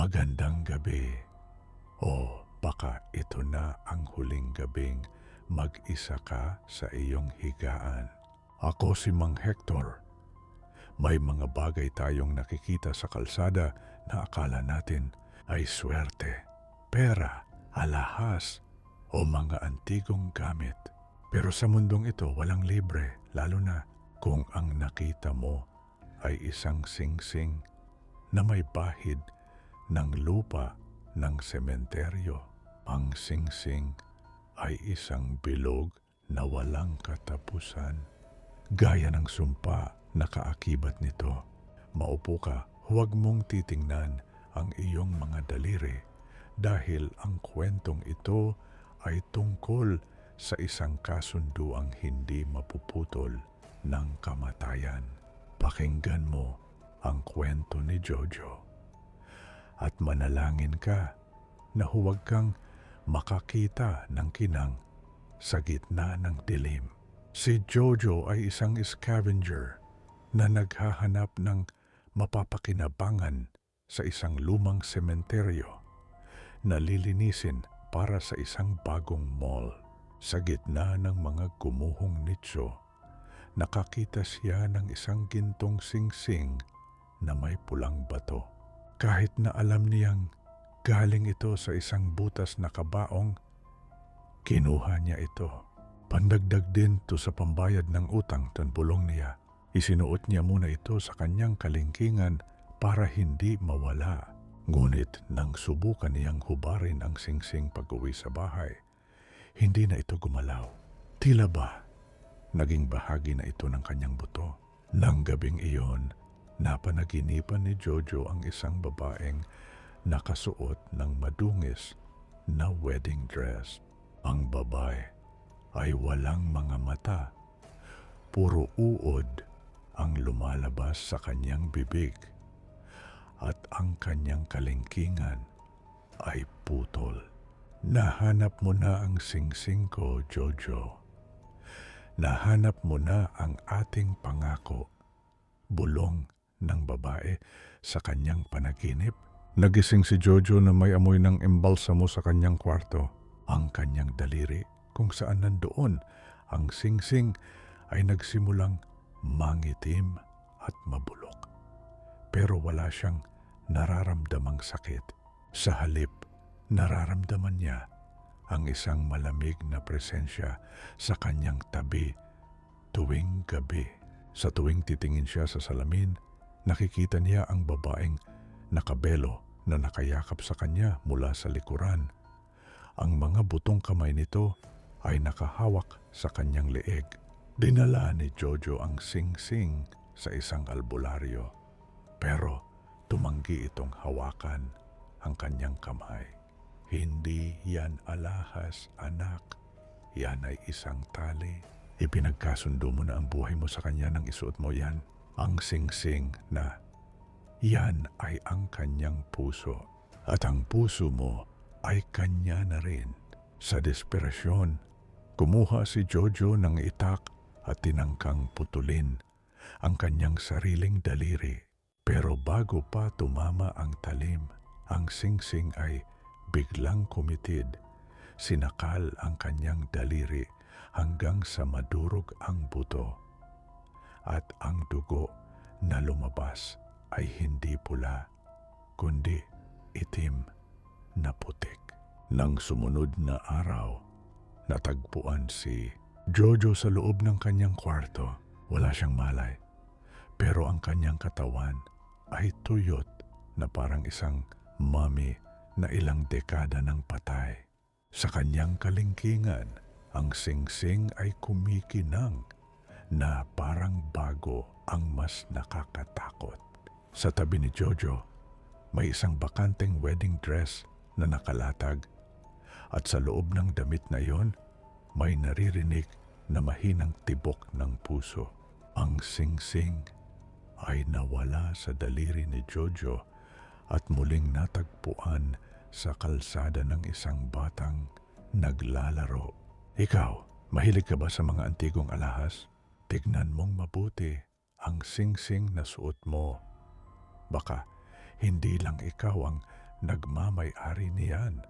Magandang gabi. O baka ito na ang huling gabing mag-isa ka sa iyong higaan. Ako si Mang Hector. May mga bagay tayong nakikita sa kalsada na akala natin ay swerte, pera, alahas o mga antigong gamit. Pero sa mundong ito walang libre, lalo na kung ang nakita mo ay isang singsing na may bahid ng lupa ng sementeryo. Ang singsing ay isang bilog na walang katapusan. Gaya ng sumpa na kaakibat nito. Maupo ka, huwag mong titingnan ang iyong mga daliri dahil ang kwentong ito ay tungkol sa isang kasunduang hindi mapuputol ng kamatayan. Pakinggan mo ang kwento ni Jojo. At manalangin ka na huwag kang makakita ng kinang sa gitna ng dilim. Si Jojo ay isang scavenger na naghahanap ng mapapakinabangan sa isang lumang sementeryo na lilinisin para sa isang bagong mall. Sa gitna ng mga gumuhong nicho, nakakita siya ng isang gintong singsing na may pulang bato. Kahit na alam niyang galing ito sa isang butas na kabaong, kinuha niya ito. Pandagdag din to sa pambayad ng utang ng bulong niya. Isinuot niya muna ito sa kanyang kalingkingan para hindi mawala. Ngunit nang subukan niyang hubarin ang singsing pag-uwi sa bahay, hindi na ito gumalaw. Tila ba naging bahagi na ito ng kanyang buto? Nang gabing iyon, napanaginipan ni Jojo ang isang babaeng nakasuot ng madungis na wedding dress. Ang babae ay walang mga mata. Puro uod ang lumalabas sa kanyang bibig at ang kanyang kalingkingan ay putol. Nahanap mo na ang singsing ko, Jojo. Nahanap mo na ang ating pangako. Bulong ng babae sa kanyang panaginip. Nagising si Jojo na may amoy ng embalsamo sa kanyang kwarto. Ang kanyang daliri kung saan nandoon ang singsing ay nagsimulang mangitim at mabulok. Pero wala siyang nararamdamang sakit. Sa halip, nararamdaman niya ang isang malamig na presensya sa kanyang tabi tuwing gabi. Sa tuwing titingin siya sa salamin, nakikita niya ang babaeng nakabelo na nakayakap sa kanya mula sa likuran. Ang mga butong kamay nito ay nakahawak sa kanyang leeg. Dinala ni Jojo ang singsing sa isang albularyo. Pero tumanggi itong hawakan ang kanyang kamay. Hindi yan alahas, anak. Yan ay isang tali. Ipinagkasundo mo na ang buhay mo sa kanya nang isuot mo yan. Ang singsing na yan ay ang kanyang puso. At ang puso mo ay kanya na rin. Sa desperasyon, kumuha si Jojo ng itak at tinangkang putulin ang kanyang sariling daliri. Pero bago pa tumama ang talim, ang singsing ay biglang kumitid. Sinakal ang kanyang daliri hanggang sa madurog ang buto. At ang dugo na lumabas ay hindi pula, kundi itim na putik. Nang sumunod na araw, natagpuan si Jojo sa loob ng kanyang kwarto. Wala siyang malay, pero ang kanyang katawan ay tuyot na parang isang mummy na ilang dekada ng patay. Sa kanyang kalingkingan, ang singsing ay kumikinang na parang bago ang mas nakakatakot. Sa tabi ni Jojo, may isang bakanteng wedding dress na nakalatag at sa loob ng damit na iyon, may naririnig na mahinang tibok ng puso. Ang singsing ay nawala sa daliri ni Jojo at muling natagpuan sa kalsada ng isang batang naglalaro. Ikaw, mahilig ka ba sa mga antigong alahas? Tignan mong mabuti ang singsing na suot mo. Baka hindi lang ikaw ang nagmamay-ari niyan